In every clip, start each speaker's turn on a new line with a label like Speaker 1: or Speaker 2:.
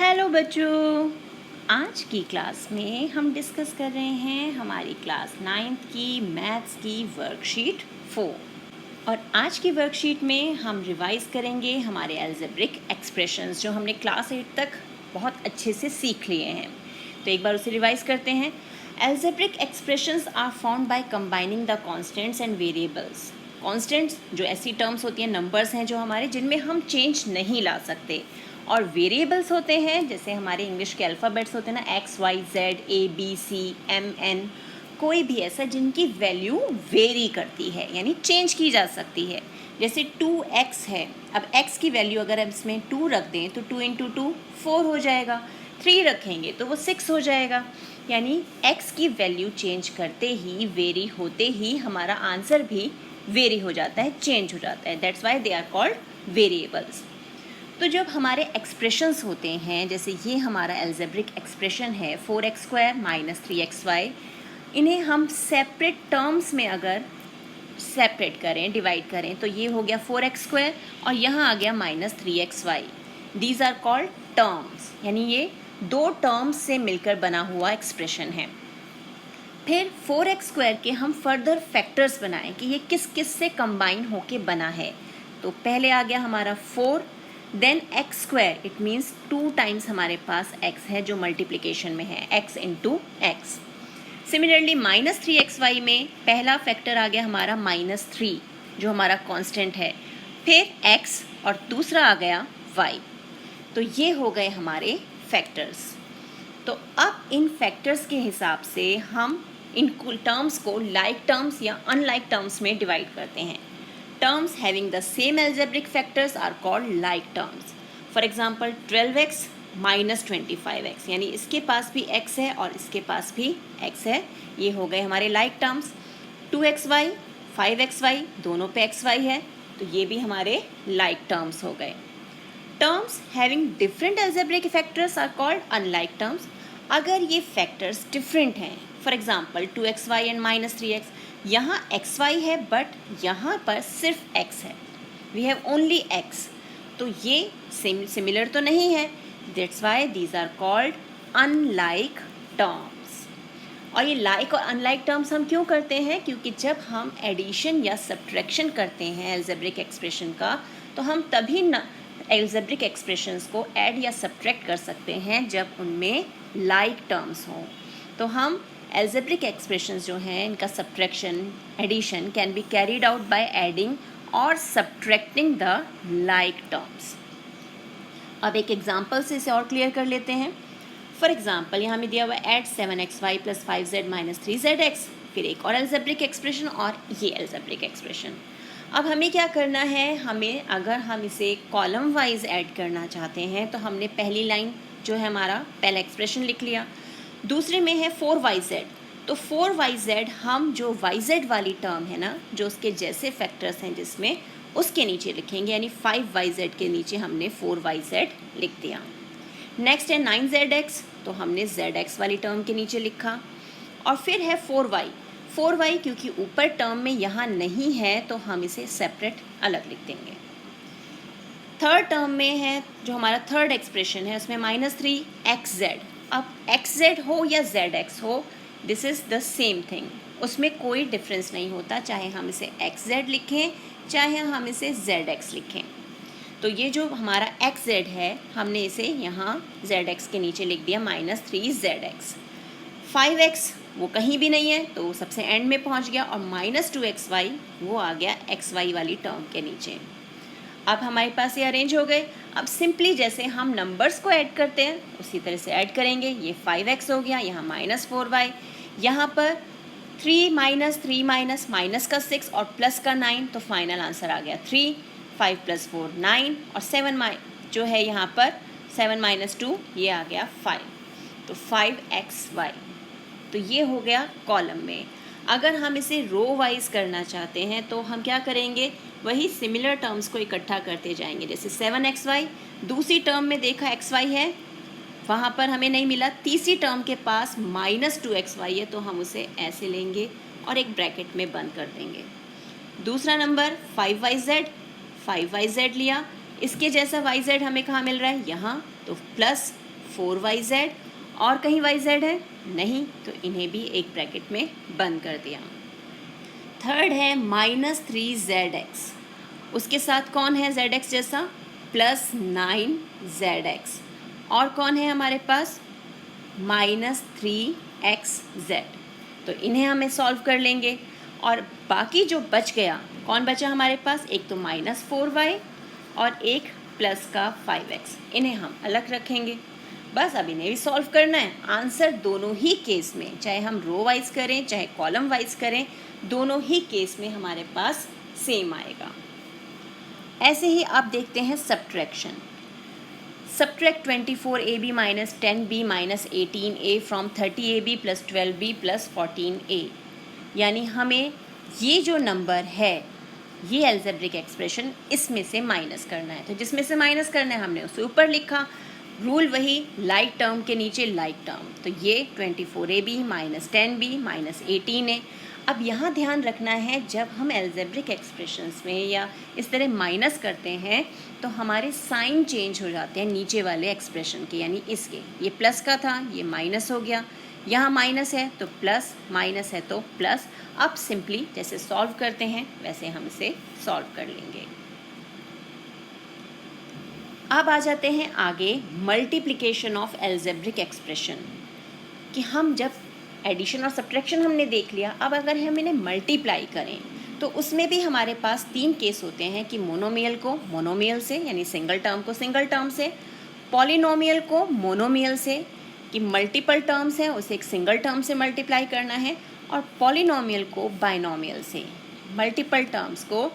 Speaker 1: Hello बच्चों, आज की क्लास में हम डिस्कस कर रहे हैं हमारी क्लास 9th की मैथ्स की वर्कशीट 4। और आज की वर्कशीट में हम रिवाइज करेंगे हमारे अलजेब्रिक एक्सप्रेशंस जो हमने क्लास 8 तक बहुत अच्छे से सीख लिए हैं। तो एक बार उसे रिवाइज करते हैं। Algebraic expressions are found by combining the constants and variables. Constants जो ऐसी टर्म्स होती हैं, नंबर्स हैं जो हमारे जिनमें हम चेंज नहीं ला सकते, और वेरिएबल्स होते हैं जैसे हमारे इंग्लिश के अल्फ़ाबेट्स होते हैं ना, X Y Z A B C M N, कोई भी ऐसा जिनकी वैल्यू वेरी करती है यानी चेंज की जा सकती है। जैसे 2x है, अब x की वैल्यू अगर हम इसमें 2 रख दें तो 2 × 2 4 हो जाएगा, 3 रखेंगे तो वो 6 हो जाएगा। यानी x की वैल्यू चेंज करते ही, वेरी होते ही हमारा आंसर भी वेरी हो जाता है, चेंज हो जाता है। That's why they are called variables. तो जब हमारे एक्सप्रेशंस होते हैं, जैसे ये हमारा अलजेब्रिक एक्सप्रेशन है 4x² - 3xy, इन्हें हम सेपरेट टर्म्स में अगर सेपरेट करें, डिवाइड करें, तो ये हो गया 4x² और यहाँ आ गया -3xy। These are called terms, यानी ये दो टर्म्स से मिलकर बना हुआ एक्सप्रेशन है। फिर 4x² के हम फर्दर फैक्टर्स बनाएं कि ये किस किस से कंबाइन होके बना है। तो पहले आ गया हमारा 4, then x², it means 2 times हमारे पास x है जो मल्टीप्लिकेशन में है, x × x। सिमिलरली -3xy में पहला फैक्टर आ गया हमारा -3 जो हमारा कांस्टेंट है, फिर x और दूसरा आ गया y। तो ये हो गए हमारे फैक्टर्स। तो अब इन फैक्टर्स के हिसाब से हम इन टर्म्स को लाइक टर्म्स या अनलाइक टर्म्स में डिवाइड करते हैं। Terms having the same algebraic factors are called like terms. For example, 12x - 25x, यानी इसके पास भी x है और इसके पास भी x है, ये हो गए हमारे like terms। 2xy 5xy दोनों पे xy है, तो ये भी हमारे like terms हो गए। Terms having different algebraic factors are called unlike terms. अगर ये factors different हैं, for example 2xy and -3x, यहाँ xy है बट यहाँ पर सिर्फ x है, वी हैव ओनली x, तो ये सिमिलर तो नहीं है। That's why these are called unlike terms. और ये लाइक और अनलाइक टर्म्स हम क्यों करते हैं? क्योंकि जब हम एडिशन या सब्ट्रैक्शन करते हैं अलजेब्रिक एक्सप्रेशन का, तो हम तभी अलजेब्रिक एक्सप्रेशंस को ऐड या सब्ट्रैक्ट कर सकते हैं जब उनमें लाइक टर्म्स हों। तो हम algebraic expressions जो हैं, इनका subtraction, addition can be carried out by adding or subtracting the like terms. अब एक एग्जाम्पल से इसे और क्लियर कर लेते हैं। फॉर एग्जाम्पल यहाँ में दिया हुआ ऐड 7xy + 5z - 3zx, फिर एक और algebraic एक्सप्रेशन और ये algebraic एक्सप्रेशन। अब हमें क्या करना है, हमें अगर हम इसे कॉलम वाइज ऐड करना चाहते हैं तो हमने पहली लाइन जो है हमारा पहला एक्सप्रेशन लिख लिया, दूसरे में है 4yz, तो 4yz हम जो yz वाली टर्म है ना, जो उसके जैसे फैक्टर्स हैं जिसमें, उसके नीचे लिखेंगे, यानी 5yz के नीचे हमने 4yz लिख दिया। नेक्स्ट है 9zx, तो हमने zx वाली टर्म के नीचे लिखा, और फिर है 4y क्योंकि ऊपर टर्म में यहाँ नहीं है तो हम इसे सेपरेट अलग लिख देंगे। थर्ड टर्म में है जो हमारा थर्ड एक्सप्रेशन है, उसमें -3xz। अब xz हो या zx हो, this is the same thing, उसमें कोई डिफरेंस नहीं होता, चाहे हम इसे xz लिखें चाहे हम इसे zx लिखें। तो ये जो हमारा xz है, हमने इसे यहाँ zx के नीचे लिख दिया -3zx। 5x वो कहीं भी नहीं है तो सबसे एंड में पहुँच गया, और -2xy वो आ गया xy वाली टर्म के नीचे। अब हमारे पास ये अरेंज हो गए। अब सिंपली जैसे हम नंबर्स को ऐड करते हैं उसी तरह से ऐड करेंगे। ये 5x हो गया, यहाँ -4y, यहाँ पर 3 - 3 माइनस का 6 और प्लस का 9, तो फाइनल आंसर आ गया 3। 5 + 4 9, और 7 जो है यहाँ पर 7 - 2 ये आ गया 5, तो 5xy। तो ये हो गया कॉलम में। अगर हम इसे रो वाइज करना चाहते हैं तो हम क्या करेंगे, वही सिमिलर टर्म्स को इकट्ठा करते जाएंगे। जैसे 7xy, दूसरी टर्म में देखा xy है, वहाँ पर हमें नहीं मिला, तीसरी टर्म के पास -2xy है, तो हम उसे ऐसे लेंगे और एक ब्रैकेट में बंद कर देंगे। दूसरा नंबर 5yz लिया, इसके जैसा yz हमें कहाँ मिल रहा है, यहाँ, तो प्लस 4yz, और कहीं yz है नहीं, तो इन्हें भी एक ब्रैकेट में बंद कर दिया। थर्ड है -3zx, उसके साथ कौन है zx जैसा, +9zx, और कौन है हमारे पास -3xz। तो इन्हें हमें सॉल्व कर लेंगे, और बाकी जो बच गया, कौन बचा हमारे पास, एक तो -4y और एक प्लस का 5x, इन्हें हम अलग रखेंगे। बस अब इन्हें भी सॉल्व करना है। आंसर दोनों ही केस में, चाहे हम रो वाइज करें चाहे कॉलम वाइज करें, दोनों ही केस में हमारे पास सेम आएगा। ऐसे ही आप देखते हैं subtraction. Subtract 24ab minus 10b minus 18a from 30ab plus 12b plus 14a, यानी हमें ये जो नंबर है, ये एल्जेब्रिक एक्सप्रेशन, इसमें से माइनस करना है। तो जिसमें से माइनस करना है हमने उसे ऊपर लिखा, रूल वही, लाइक टर्म के नीचे लाइक टर्म। तो ये 24ab minus 10b minus 18a। अब यहाँ ध्यान रखना है, जब हम एल्जेब्रिक एक्सप्रेशंस में या इस तरह माइनस करते हैं तो हमारे साइन चेंज हो जाते हैं नीचे वाले एक्सप्रेशन के, यानी इसके। ये प्लस का था, ये माइनस हो गया, यहाँ माइनस है तो प्लस, माइनस है तो प्लस। अब सिंपली जैसे सॉल्व करते हैं वैसे हम इसे सॉल्व कर लेंगे। अब आ जाते हैं आगे मल्टीप्लिकेशन ऑफ एल्जेब्रिक एक्सप्रेशन, कि हम जब एडिशन और सब्ट्रैक्शन हमने देख लिया, अब अगर हम इन्हें मल्टीप्लाई करें तो उसमें भी हमारे पास 3 केस होते हैं, कि मोनोमियल को मोनोमियल से, यानी सिंगल टर्म को सिंगल टर्म से, पॉलिनोमियल को मोनोमियल से, कि मल्टीपल टर्म्स हैं उसे एक सिंगल टर्म से मल्टीप्लाई करना है, और पॉलिनोमियल को बाइनोमियल से, मल्टीपल टर्म्स को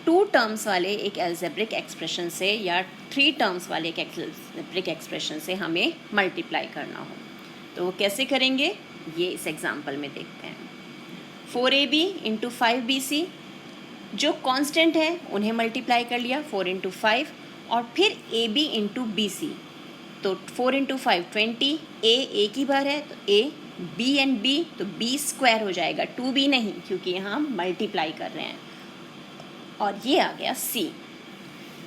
Speaker 1: 2 टर्म्स वाले एक एल्जेब्रिक एक्सप्रेशन से या 3 टर्म्स वाले एक एल्जेब्रिक एक्सप्रेशन से हमें मल्टीप्लाई करना हो। तो वो कैसे करेंगे, ये इस एग्जाम्पल में देखते हैं। 4ab इंटू 5bc, जो कांस्टेंट है उन्हें मल्टीप्लाई कर लिया, 4 इंटू 5, और फिर ab इंटू bc, तो 4 इंटू 5 20, a एक ही बार है तो a, b एंड b तो b स्क्वायर हो जाएगा, 2b नहीं, क्योंकि यहाँ हम मल्टीप्लाई कर रहे हैं, और ये आ गया c।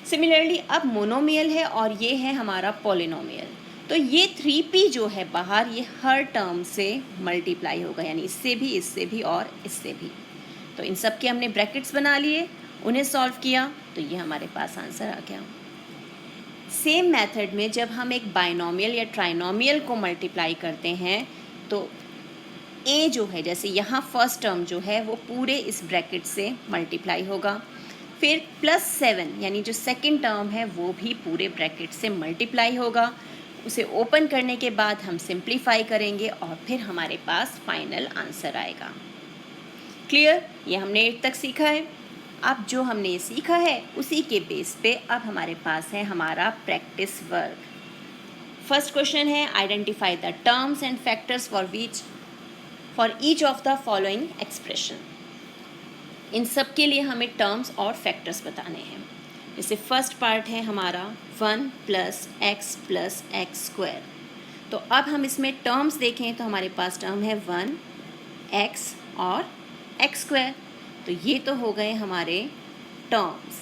Speaker 1: सिमिलरली अब मोनोमियल है और ये है हमारा पॉलिनोमियल, तो ये 3p जो है बाहर, ये हर टर्म से मल्टीप्लाई होगा, यानी इससे भी और इससे भी। तो इन सब के हमने ब्रैकेट्स बना लिए, उन्हें सॉल्व किया, तो ये हमारे पास आंसर आ गया। सेम मेथड में जब हम एक बाइनोमियल या ट्राइनोमियल को मल्टीप्लाई करते हैं तो a जो है, जैसे यहाँ फर्स्ट टर्म जो है वो पूरे इस ब्रैकेट से मल्टीप्लाई होगा, फिर +7 यानी जो सेकंड टर्म है वो भी पूरे ब्रैकेट से मल्टीप्लाई होगा। उसे ओपन करने के बाद हम सिंप्लीफाई करेंगे और फिर हमारे पास फाइनल आंसर आएगा। क्लियर? ये हमने 8 तक सीखा है। अब जो हमने सीखा है उसी के बेस पे अब हमारे पास है हमारा प्रैक्टिस वर्क। फर्स्ट क्वेश्चन है, identify the terms and factors for each of the following expression. इन सब के लिए हमें टर्म्स और फैक्टर्स बताने हैं। जैसे फर्स्ट पार्ट है हमारा 1 + x + x²। तो अब हम इसमें टर्म्स देखें तो हमारे पास टर्म है 1x और x²। तो ये तो हो गए हमारे टर्म्स।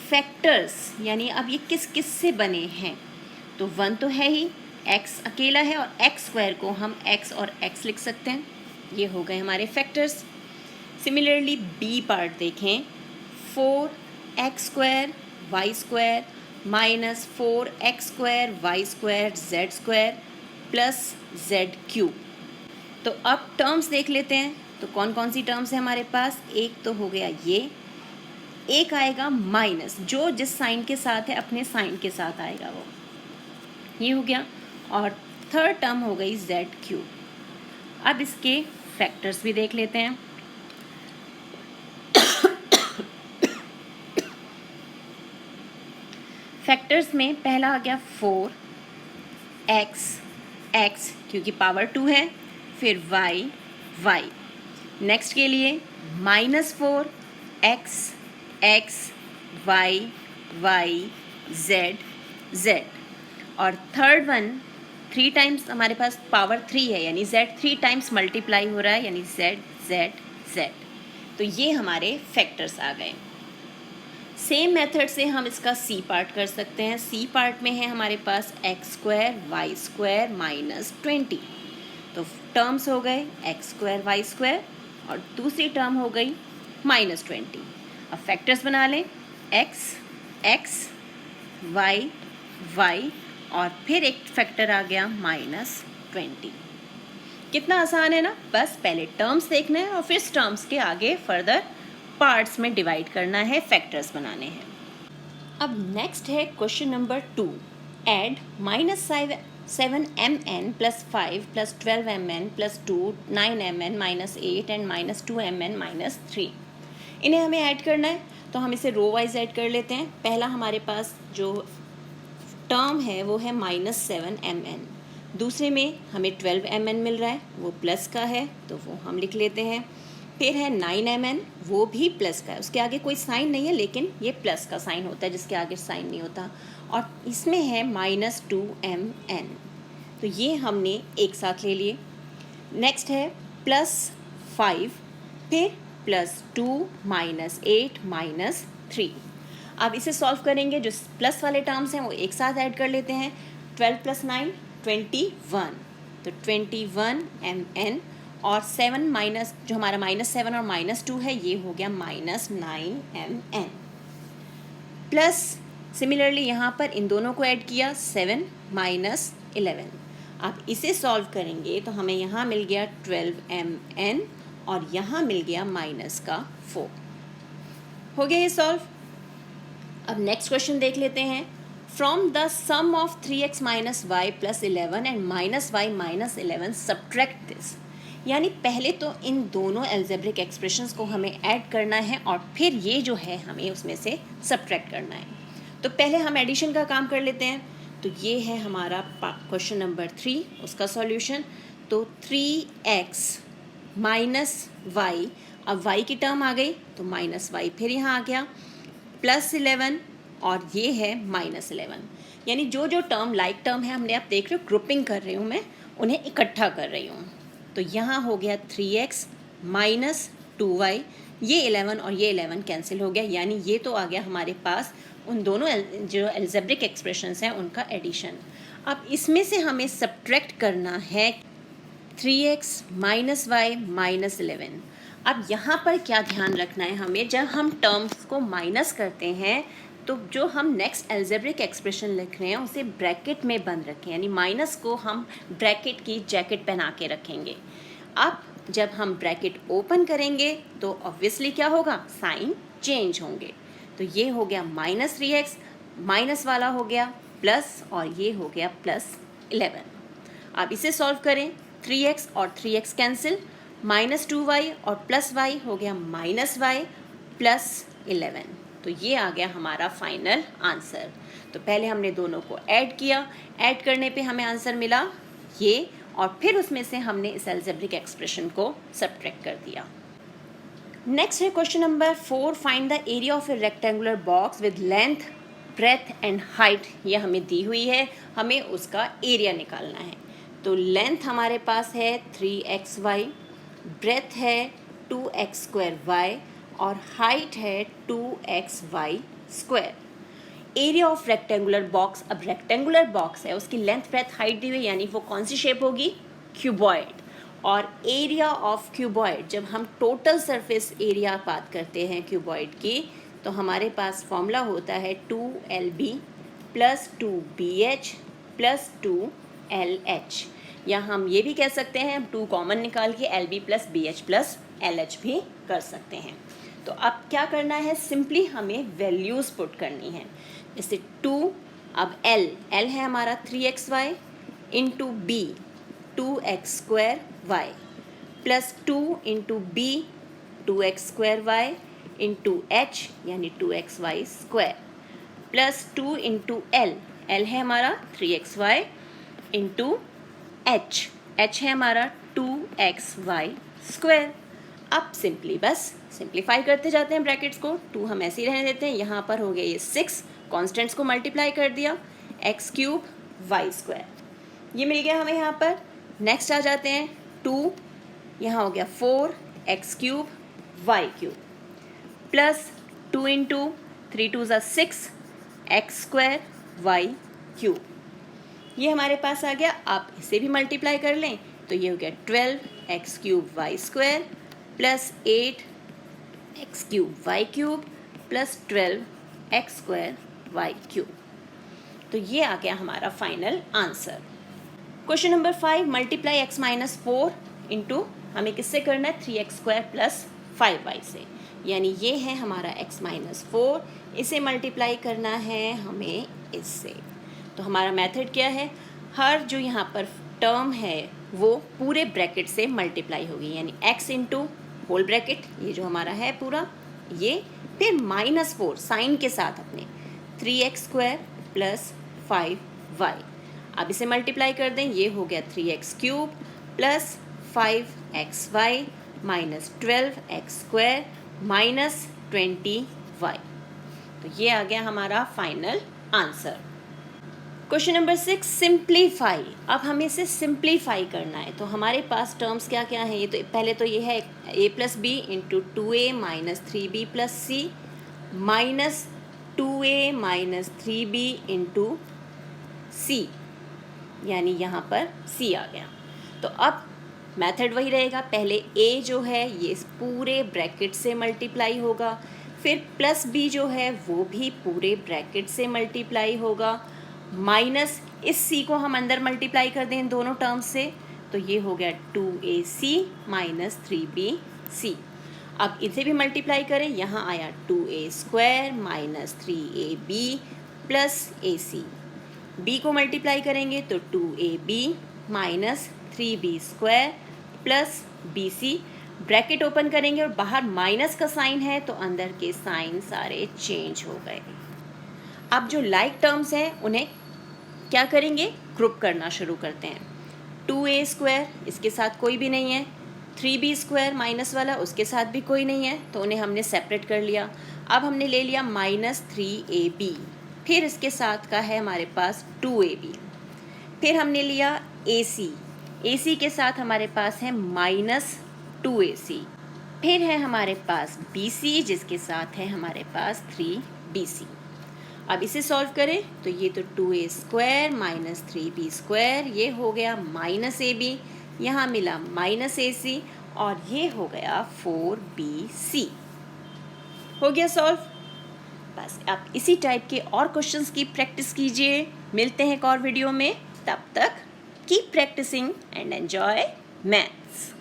Speaker 1: फैक्टर्स यानी अब ये किस किस से बने हैं, तो 1 तो है ही, x अकेला है, और x² को हम x और x लिख सकते हैं। ये हो गए हमारे फैक्टर्स। सिमिलरली बी पार्ट देखें, 4x² y² minus 4x² y² z² plus z³। तो अब टर्म्स देख लेते हैं, तो कौन कौन सी टर्म्स है हमारे पास। एक तो हो गया ये, एक आएगा माइनस, जो जिस साइन के साथ है अपने साइन के साथ आएगा वो, ये हो गया, और थर्ड टर्म हो गई z³। अब इसके फैक्टर्स भी देख लेते हैं। फैक्टर्स में पहला आ गया 4x क्योंकि पावर 2 है, फिर y। नेक्स्ट के लिए -4x y z। और थर्ड वन 3 टाइम्स हमारे पास पावर 3 है, यानी z 3 टाइम्स मल्टीप्लाई हो रहा है, यानी z। तो ये हमारे फैक्टर्स आ गए। सेम मेथड से हम इसका सी पार्ट कर सकते हैं। सी पार्ट में है हमारे पास X square Y square minus 20। तो टर्म्स हो गए एक्स स्क्वायर वाई स्क्वायर और दूसरी टर्म हो गई माइनस 20। अब फैक्टर्स बना लें, एक्स एक्स वाई वाई और फिर एक फैक्टर आ गया माइनस 20। कितना आसान है ना, बस पहले टर्म्स देखना है और फिर टर्म्स के आगे फर्दर पार्ट्स में डिवाइड करना है, फैक्टर्स बनाने हैं। अब नेक्स्ट है question number 2। Add -7mn plus 5 plus 12mn plus 2 9mn minus 8 and minus 2mn minus 3। इन्हें हमें ऐड करना है, तो हम इसे रो वाइज ऐड कर लेते हैं। पहला हमारे पास जो टर्म है वो है -7mn, दूसरे में हमें 12mn मिल रहा है, वो प्लस का है तो वो हम लिख लेते हैं। फिर है 9mn, वो भी प्लस का है, उसके आगे कोई साइन नहीं है लेकिन ये प्लस का साइन होता है जिसके आगे साइन नहीं होता। और इसमें है -2mn, तो ये हमने एक साथ ले लिए। नेक्स्ट है +5, फिर +2 -8 -3। अब इसे सॉल्व करेंगे, जो प्लस वाले टर्म्स हैं वो एक साथ ऐड कर लेते हैं। 12 + 9 21, तो 21mn और 7 माइनस जो हमारा -7 और -2 है ये हो गया -9mn। प्लस सिमिलरली यहाँ पर इन दोनों को ऐड किया 7 - 11। अब इसे सॉल्व करेंगे तो हमें यहाँ मिल गया 12mn और यहाँ मिल गया -4। हो गया ये सॉल्व। अब नेक्स्ट क्वेश्चन देख लेते हैं। From the sum of 3x - y + 11 and -y - 11 subtract this. यानी पहले तो इन दोनों एल्जेब्रिक एक्सप्रेशंस को हमें ऐड करना है और फिर ये जो है हमें उसमें से सब्ट्रैक्ट करना है। तो पहले हम एडिशन का काम कर लेते हैं। तो ये है हमारा क्वेश्चन नंबर 3, उसका सॉल्यूशन। तो 3x - y, अब y की टर्म आ गई तो -y फिर यहाँ आ गया, +11 और ये है -11। यानी जो जो टर्म लाइक टर्म है हमने, आप देख रहे हो ग्रुपिंग कर रही हूँ मैं, उन्हें इकट्ठा कर रही हूँ। तो यहाँ हो गया 3x - 2y, ये 11 और ये 11 कैंसिल हो गया, यानी ये तो आ गया हमारे पास उन दोनों जो एल्जेब्रिक एक्सप्रेशंस हैं उनका एडिशन। अब इसमें से हमें सब्ट्रैक्ट करना है 3x - y - 11। अब यहाँ पर क्या ध्यान रखना है हमें, जब हम टर्म्स को माइनस करते हैं तो जो हम नेक्स्ट एल्जेब्रिक एक्सप्रेशन लिख रहे हैं उसे ब्रैकेट में बंद रखें, यानी माइनस को हम ब्रैकेट की जैकेट पहना के रखेंगे। अब जब हम ब्रैकेट ओपन करेंगे तो ऑब्वियसली क्या होगा, साइन चेंज होंगे। तो ये हो गया -3x, माइनस वाला हो गया प्लस और ये हो गया +11। अब इसे सॉल्व करें, 3x और 3x कैंसिल, -2y और +y हो गया -y +11। तो ये आ गया हमारा फाइनल आंसर। तो पहले हमने दोनों को ऐड किया, ऐड करने पे हमें आंसर मिला ये, और फिर उसमें से हमने इस अलजेब्रिक एक्सप्रेशन को सब्ट्रैक्ट कर दिया। नेक्स्ट है question number 4। Find the area of A rectangular box with length breadth and height. ये हमें दी हुई है, हमें उसका एरिया निकालना है। तो लेंथ हमारे पास है 3xy, ब्रेथ है 2x² और हाइट है 2xy²। Area of rectangular box, अब रेक्टेंगुलर बॉक्स है, उसकी लेंथ ब्रेथ हाइट दी हुई, यानी वो कौन सी शेप होगी, क्यूबॉइड। और एरिया ऑफ क्यूबॉइड, जब हम टोटल सरफेस एरिया बात करते हैं क्यूबॉइड की, तो हमारे पास फॉर्मूला होता है 2LB + 2BH + 2LH। या हम ये भी कह सकते हैं 2 कॉमन निकाल के LB + BH + LH भी कर सकते हैं। तो अब क्या करना है, सिंपली हमें वैल्यूज़ पुट करनी है। जैसे 2, अब L है हमारा 3xy into B 2x² plus 2 into B 2x² into H यानी 2xy² प्लस 2 इंटू L है हमारा 3xy इंटू H है हमारा 2xy²। अब सिंपली बस सिंप्लीफाई करते जाते हैं ब्रैकेट्स को। 2 हम ऐसे ही रहने देते हैं, यहाँ पर हो गया ये 6, कॉन्स्टेंट्स को मल्टीप्लाई कर दिया, x³ y², ये मिल गया हमें यहाँ पर। नेक्स्ट आ जाते हैं 2, यहाँ हो गया 4 x³ y³ प्लस 2 इंटू 3 2 ज़ा 6 एक्स स्क्वायर वाई क्यूब। ये हमारे पास आ गया। आप इसे भी मल्टीप्लाई कर लें तो ये हो गया 12 X cube Y square plus 8 X cube Y cube plus 12 X square Y cube. तो ये आ गया हमारा final answer. Question number 5, multiply X minus 4 into, हमें किससे करना है, 3x स्क्वायर प्लस 5y से। यानी ये है हमारा x माइनस 4, इसे मल्टीप्लाई करना है हमें इससे। तो हमारा मेथड क्या है, हर जो यहाँ पर टर्म है वो पूरे ब्रैकेट से मल्टीप्लाई होगी, यानी x इंटू होल ब्रैकेट, ये जो हमारा है पूरा ये, फिर माइनस 4 साइन के साथ अपने 3x स्क्वायर प्लस 5y। अब इसे मल्टीप्लाई कर दें, ये हो गया 3x cube plus 5xy minus 12x square minus 20y। तो ये आ गया हमारा final answer. Question number 6, simplify. अब हमें इसे सिंप्लीफाई करना है। तो हमारे पास टर्म्स क्या क्या हैं, ये तो पहले तो ये है a plus B into 2a minus 3b plus C minus 2a minus 3b into C, यानी यहाँ पर c आ गया। तो अब मेथड वही रहेगा, पहले a जो है ये इस पूरे ब्रैकेट से मल्टीप्लाई होगा, फिर प्लस b जो है वो भी पूरे ब्रैकेट से मल्टीप्लाई होगा, माइनस इस c को हम अंदर मल्टीप्लाई कर दें इन दोनों टर्म्स से, तो ये हो गया 2ac माइनस 3bc। अब इसे भी मल्टीप्लाई करें, यहाँ आया 2a square minus 3ab plus ac। b को मल्टीप्लाई करेंगे तो 2ab minus 3b square plus bc। Bracket open करेंगे और बाहर माइनस का साइन है तो अंदर के साइन सारे चेंज हो गए। अब जो लाइक टर्म्स हैं उन्हें क्या करेंगे, ग्रुप करना शुरू करते हैं। 2a स्क्वायर, इसके साथ कोई भी नहीं है, 3b स्क्वायर माइनस वाला, उसके साथ भी कोई नहीं है, तो उन्हें हमने सेपरेट कर लिया। अब हमने ले लिया माइनस 3ab, फिर इसके साथ का है हमारे पास 2ab, फिर हमने लिया ac के साथ हमारे पास है माइनस 2ac, फिर है हमारे पास bc जिसके साथ है हमारे पास 3bc। अब इसे सॉल्व करें तो ये तो 2a square minus 3b square, ये हो गया माइनस ab, यहाँ मिला माइनस ac और ये हो गया 4bc। हो गया सॉल्व। बस आप इसी टाइप के और क्वेश्चंस की प्रैक्टिस कीजिए। मिलते हैं एक और वीडियो में, तब तक keep practicing and enjoy maths.